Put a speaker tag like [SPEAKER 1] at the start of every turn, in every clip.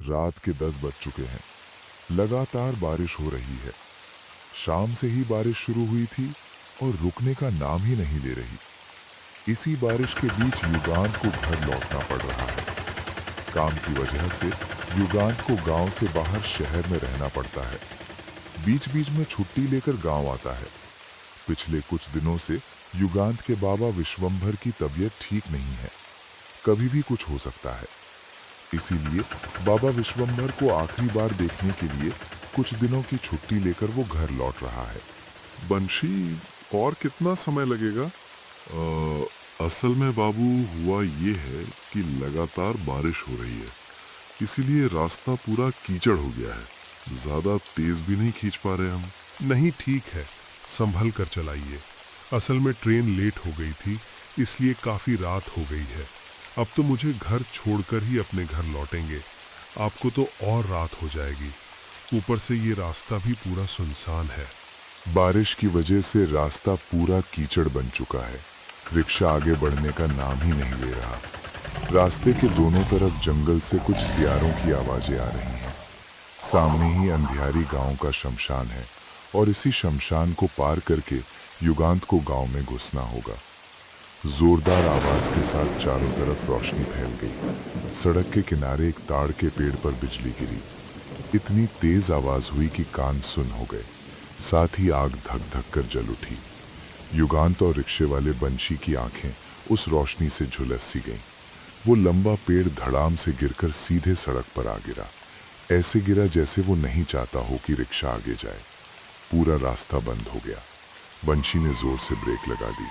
[SPEAKER 1] रात के 10 बज चुके हैं। लगातार बारिश हो रही है। शाम से ही बारिश शुरू हुई थी और रुकने का नाम ही नहीं ले रही। इसी बारिश के बीच युगांत को घर लौटना पड़ रहा है। काम की वजह से युगांत को गांव से बाहर शहर में रहना पड़ता है। बीच बीच में छुट्टी लेकर गांव आता है। पिछले कुछ दिनों से युगांत के बाबा विश्वंभर की तबीयत ठीक नहीं है। कभी भी कुछ हो सकता है। इसीलिए बाबा विश्वंभर को आखिरी बार देखने के लिए कुछ दिनों की छुट्टी लेकर वो घर लौट रहा है।
[SPEAKER 2] बंशी, और कितना समय लगेगा? असल में बाबू, हुआ ये है कि लगातार बारिश हो रही है, इसीलिए रास्ता पूरा कीचड़ हो गया है। ज्यादा तेज भी नहीं खींच पा रहे हम।
[SPEAKER 3] नहीं, ठीक है, संभल कर चलाइए। असल में ट्रेन लेट हो गई थी, इसलिए काफी रात हो गई है। अब तो मुझे घर छोड़कर ही अपने घर लौटेंगे। आपको तो और रात हो जाएगी। ऊपर से ये रास्ता भी पूरा सुनसान है।
[SPEAKER 1] बारिश की वजह से रास्ता पूरा कीचड़ बन चुका है। रिक्शा आगे बढ़ने का नाम ही नहीं ले रहा। रास्ते के दोनों तरफ जंगल से कुछ सियारों की आवाजें आ रही हैं। सामने ही अंधियारी गांव का शमशान है और इसी शमशान को पार करके युगांत को गांव में घुसना होगा। जोरदार आवाज के साथ चारों तरफ रोशनी फैल गई। सड़क के किनारे एक ताड़ के पेड़ पर बिजली गिरी। इतनी तेज आवाज हुई कि कान सुन हो गए। साथ ही आग धक धक कर जल उठी। युगांत और रिक्शे वाले बंशी की आंखें उस रोशनी से झुलस सी गईं। वो लंबा पेड़ धड़ाम से गिरकर सीधे सड़क पर आ गिरा। ऐसे गिरा जैसे वो नहीं चाहता हो कि रिक्शा आगे जाए। पूरा रास्ता बंद हो गया। बंशी ने जोर से ब्रेक लगा दी।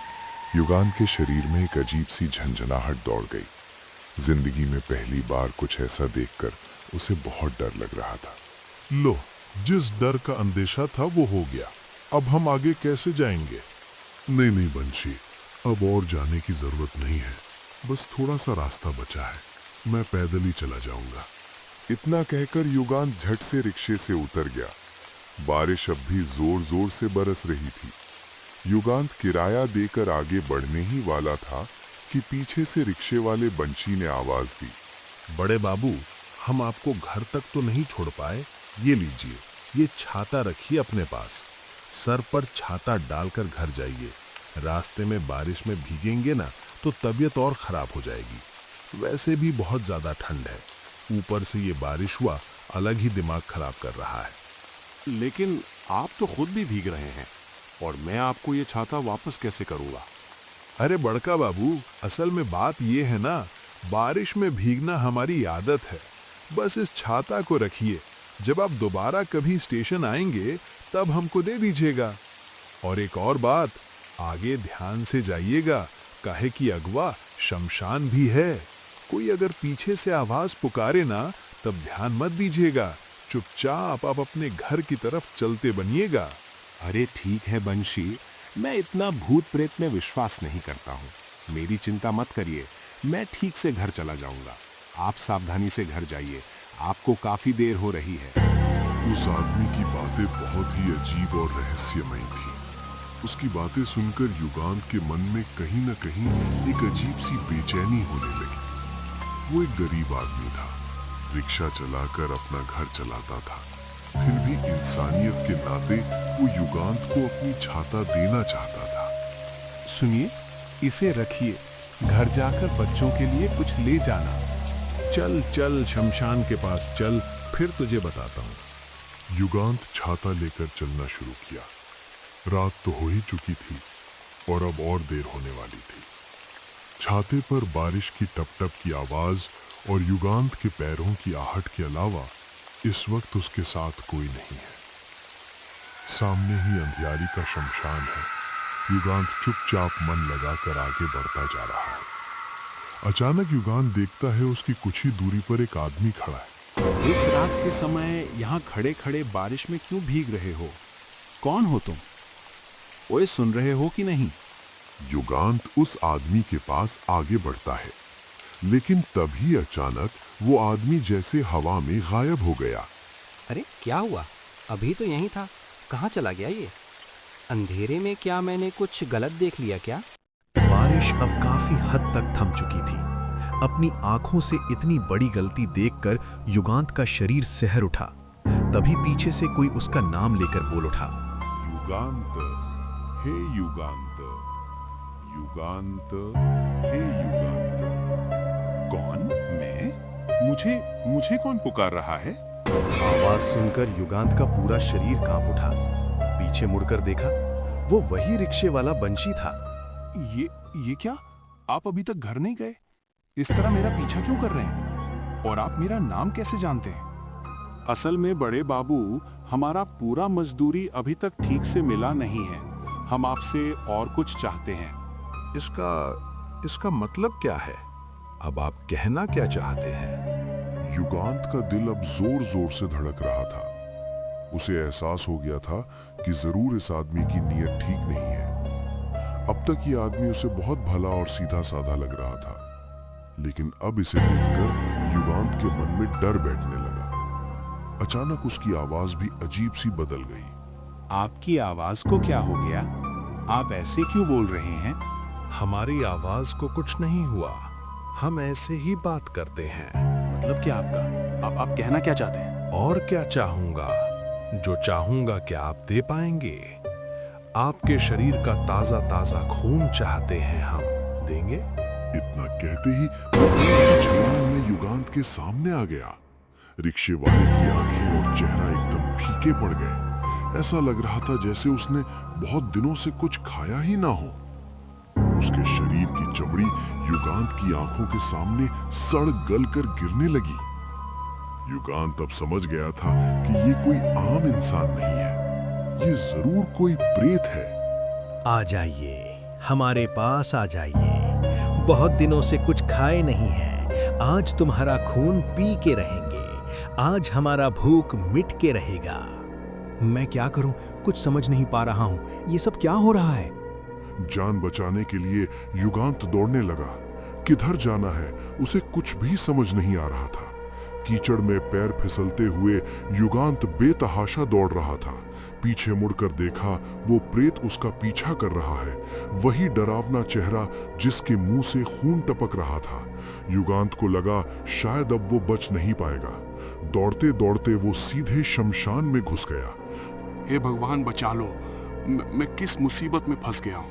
[SPEAKER 1] युगांत के शरीर में एक अजीब सी झंझनाहट दौड़ गई। जिंदगी में पहली बार कुछ ऐसा देखकर उसे बहुत डर लग रहा था।
[SPEAKER 3] लो, जिस डर का अंदेशा था वो हो गया। अब हम आगे कैसे जाएंगे?
[SPEAKER 2] नहीं बंशी, अब और जाने की जरूरत नहीं है। बस थोड़ा सा रास्ता बचा है, मैं पैदल ही चला जाऊंगा।
[SPEAKER 1] इतना कहकर युगांत झट से रिक्शे से उतर गया। बारिश अब भी जोर जोर से बरस रही थी। युगांत किराया देकर आगे बढ़ने ही वाला था कि पीछे से रिक्शे वाले बंशी ने आवाज दी।
[SPEAKER 3] बड़े बाबू, हम आपको घर तक तो नहीं छोड़ पाए। ये लीजिए, ये छाता रखिए अपने पास। सर पर छाता डालकर घर जाइए। रास्ते में बारिश में भीगेंगे ना तो तबीयत और खराब हो जाएगी। वैसे भी बहुत ज्यादा ठंड है, ऊपर से ये बारिश हुआ अलग ही दिमाग खराब कर रहा है।
[SPEAKER 4] लेकिन आप तो खुद भी भीग रहे हैं और मैं आपको ये छाता वापस कैसे करूंगा?
[SPEAKER 3] अरे बड़का बाबू, असल में बात ये है ना, बारिश में भीगना हमारी आदत है। बस इस छाता को रखिए, जब आप दोबारा कभी स्टेशन आएंगे तब हमको दे दीजिएगा। और एक और बात, आगे ध्यान से जाइएगा, काहे कि अगवा शमशान भी है। कोई अगर पीछे से आवाज पुकारे ना तब ध्यान मत दीजिएगा। चुपचाप आप अपने घर की तरफ चलते बनिएगा।
[SPEAKER 4] अरे ठीक है बंशी, मैं इतना भूत प्रेत में विश्वास नहीं करता हूँ। मेरी चिंता मत करिए, मैं ठीक से घर चला जाऊंगा। आप सावधानी से घर जाइए, आपको काफी देर हो रही है।
[SPEAKER 2] उस आदमी की बातें बहुत ही अजीब और रहस्यमयी थी। उसकी बातें सुनकर युगांत के मन में कहीं न कहीं एक अजीब सी बेचैनी होने लगी। वो एक गरीब आदमी था, रिक्शा चलाकर अपना घर चलाता था। फिर भी इंसानियत के नाते वो युगांत को अपनी छाता देना चाहता था।
[SPEAKER 3] सुनिए, इसे रखिए, घर जाकर बच्चों के लिए कुछ ले जाना। चल चल शमशान के पास चल, फिर तुझे बताता हूँ।
[SPEAKER 2] युगांत छाता लेकर चलना शुरू किया। रात तो हो ही चुकी थी और अब और देर होने वाली थी। छाते पर बारिश की टप-टप की आवाज और युगांत के पैरों की आहट के अलावा इस वक्त उसके साथ कोई नहीं है। सामने ही अंधियारी का शमशान है। युगांत चुपचाप मन लगाकर आगे बढ़ता जा रहा है। अचानक युगांत देखता है उसकी कुछ ही दूरी पर एक आदमी खड़ा है।
[SPEAKER 4] इस रात के समय यहाँ खड़े खड़े बारिश में क्यों भीग रहे हो? कौन हो तुम? ओए, सुन रहे हो कि नहीं?
[SPEAKER 2] युगांत उस आदमी के पास आगे बढ़ता है, लेकिन तभी अचानक वो आदमी जैसे हवा में गायब हो गया।
[SPEAKER 5] अरे क्या हुआ? अभी तो यहीं था, कहाँ चला गया ये? अंधेरे में क्या मैंने कुछ गलत देख लिया क्या?
[SPEAKER 6] बारिश अब काफी हद तक थम चुकी थी। अपनी आंखों से इतनी बड़ी गलती देखकर युगांत का शरीर सहर उठा। तभी पीछे से कोई उसका नाम लेकर बोल उठा।
[SPEAKER 2] युगांत, हे युगांत, युगांत, हे युगांत। कौन? मैं? मुझे कौन पुकार रहा है?
[SPEAKER 6] आवाज सुनकर युगांत का पूरा शरीर कांप उठा। पीछे मुड़कर देखा, वो वही रिक्शे वाला बंशी था।
[SPEAKER 3] ये क्या? आप अभी तक घर नहीं गए? इस तरह मेरा पीछा क्यों कर रहे हैं? और आप मेरा नाम कैसे जानते हैं? असल में बड़े बाबू, हमारा पूरा मजदूरी अभी तक ठीक से मिला नहीं है। हम आपसे और कुछ चाहते हैं।
[SPEAKER 2] इसका मतलब क्या है? अब आप कहना क्या चाहते हैं? युगांत का दिल अब जोर जोर से धड़क रहा था। उसे एहसास हो गया था कि जरूर इस आदमी की नीयत ठीक नहीं है। अब तक ये आदमी उसे बहुत भला और सीधा साधा लग रहा था, लेकिन अब इसे देखकर युगांत के मन में डर बैठने लगा। अचानक उसकी आवाज भी अजीब सी बदल गई।
[SPEAKER 3] आपकी आवाज को क्या हो गया? आप ऐसे क्यों बोल रहे हैं?
[SPEAKER 2] हमारी आवाज को कुछ नहीं हुआ, हम ऐसे ही बात करते हैं।
[SPEAKER 3] मतलब क्या आपका? आप कहना क्या चाहते हैं?
[SPEAKER 2] और क्या चाहूंगा? जो चाहूंगा क्या आप दे पाएंगे? आपके शरीर का ताजा ताजा खून चाहते हैं हम, देंगे? इतना कहते ही वो एक छलांग में युगांत के सामने आ गया। रिक्शे वाले की आंखें और चेहरा एकदम फीके पड़ गए। ऐसा लग रहा था जैसे उसने बहुत दिनों से कुछ खाया ही ना हो। उसके शरीर की चमड़ी युगांत की आंखों के सामने सड़ गल कर गिरने लगी। युगांत अब समझ गया था कि ये कोई आम इंसान नहीं है, ये जरूर कोई प्रेत है।
[SPEAKER 6] आ जाइए, हमारे पास आ जाइए। बहुत दिनों से कुछ खाए नहीं हैं। आज तुम्हारा खून पी के रहेंगे। आज हमारा भूख मिट के रहेगा। मैं क्या करूं? कुछ समझ नहीं पा रहा हूं। ये सब क्या हो रहा है?
[SPEAKER 2] जान बचाने के लिए युगांत दौड़ने लगा। किधर जाना है उसे कुछ भी समझ नहीं आ रहा था। कीचड़ में पैर फिसलते हुए युगांत बेतहाशा दौड़ रहा था। पीछे मुड़कर देखा, वो प्रेत उसका पीछा कर रहा है। वही डरावना चेहरा जिसके मुंह से खून टपक रहा था। युगांत को लगा शायद अब वो बच नहीं पाएगा। दौड़ते दौड़ते वो सीधे शमशान में घुस गया।
[SPEAKER 3] हे भगवान बचा लो, मैं किस मुसीबत में फंस गया हूं?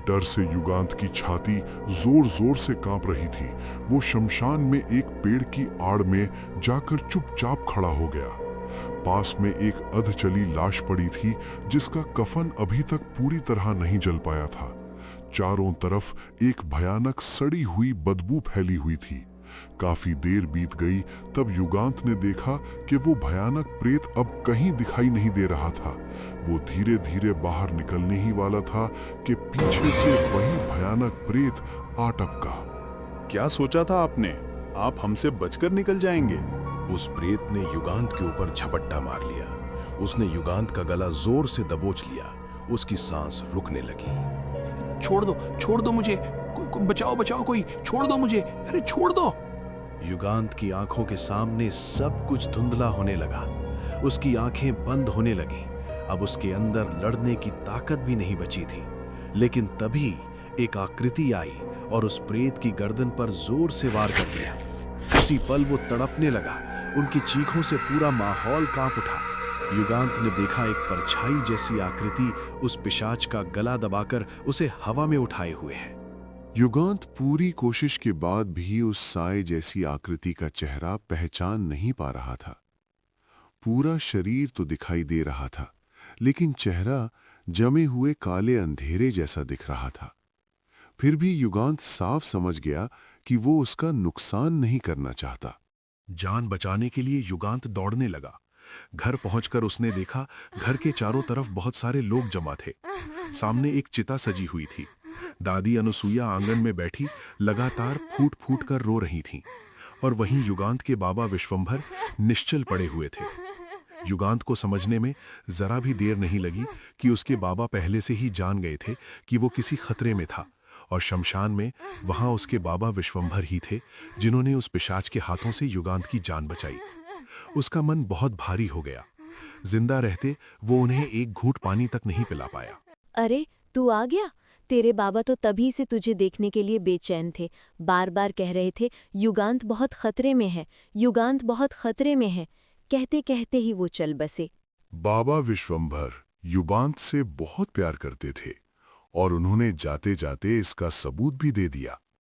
[SPEAKER 2] डर से युगांत की छाती जोर जोर से कांप रही थी। वो शमशान में एक पेड़ की आड़ में जाकर चुपचाप खड़ा हो गया। पास में एक अधचली लाश पड़ी थी जिसका कफन अभी तक पूरी तरह नहीं जल पाया था। चारों तरफ एक भयानक सड़ी हुई बदबू फैली हुई थी। काफी देर बीत गई तब युगांत ने देखा कि वो भयानक प्रेत अब कहीं दिखाई नहीं दे रहा था। वो धीरे धीरे बाहर निकलने ही वाला था कि पीछे से वही भयानक प्रेत आ टपका।
[SPEAKER 3] क्या सोचा था आपने? आप हमसे बचकर निकल जाएंगे?
[SPEAKER 7] उस प्रेत ने युगांत के ऊपर झपट्टा मार लिया। उसने युगांत का गला जोर से दबोच लिया। उसकी सांस रुकने लगी।
[SPEAKER 3] छोड़ दो मुझे, बचाओ कोई, छोड़ दो मुझे, अरे छोड़ दो।
[SPEAKER 6] युगांत की आंखों के सामने सब कुछ धुंधला होने लगा। उसकी आंखें बंद होने लगी। अब उसके अंदर लड़ने की ताकत भी नहीं बची थी। लेकिन तभी एक आकृति आई और उस प्रेत की गर्दन पर जोर से वार कर दिया। उसी पल वो तड़पने लगा। उनकी चीखों से पूरा माहौल कांप उठा। युगांत ने देखा एक परछाई जैसी आकृति उस पिशाच का गला दबाकर उसे हवा में उठाए हुए है।
[SPEAKER 2] युगांत पूरी कोशिश के बाद भी उस साए जैसी आकृति का चेहरा पहचान नहीं पा रहा था। पूरा शरीर तो दिखाई दे रहा था, लेकिन चेहरा जमे हुए काले अंधेरे जैसा दिख रहा था। फिर भी युगांत साफ समझ गया कि वो उसका नुकसान नहीं करना चाहता।
[SPEAKER 7] जान बचाने के लिए युगांत दौड़ने लगा। घर पहुंचकर उसने देखा घर के चारों तरफ बहुत सारे लोग जमा थे। सामने एक चिता सजी हुई थी। दादी अनुसुईया आंगन में बैठी लगातार फूट फूट कर रो रही थीं। और वहीं युगांत के बाबा विश्वंभर निश्चल पड़े हुए थे। युगांत को समझने में जरा भी देर नहीं लगी कि उसके बाबा पहले से ही जान गए थे कि वो किसी खतरे में था। और शमशान में वहां उसके बाबा विश्वंभर ही थे जिन्होंने उस पिशाच के हाथों से युगांत की जान बचाई। उसका मन बहुत भारी हो गया। जिंदा रहते वो उन्हें एक घूंट पानी तक नहीं पिला पाया।
[SPEAKER 8] अरे तू आ गया? तेरे बाबा तो तभी से तुझे देखने के लिए बेचैन थे, बार बार कह रहे थे युगांत बहुत खतरे में है, युगांत बहुत खतरे में है। कहते कहते ही वो चल बसे।
[SPEAKER 1] बाबा विश्वंभर युगांत से बहुत प्यार करते थे और उन्होंने जाते जाते इसका सबूत भी दे दिया।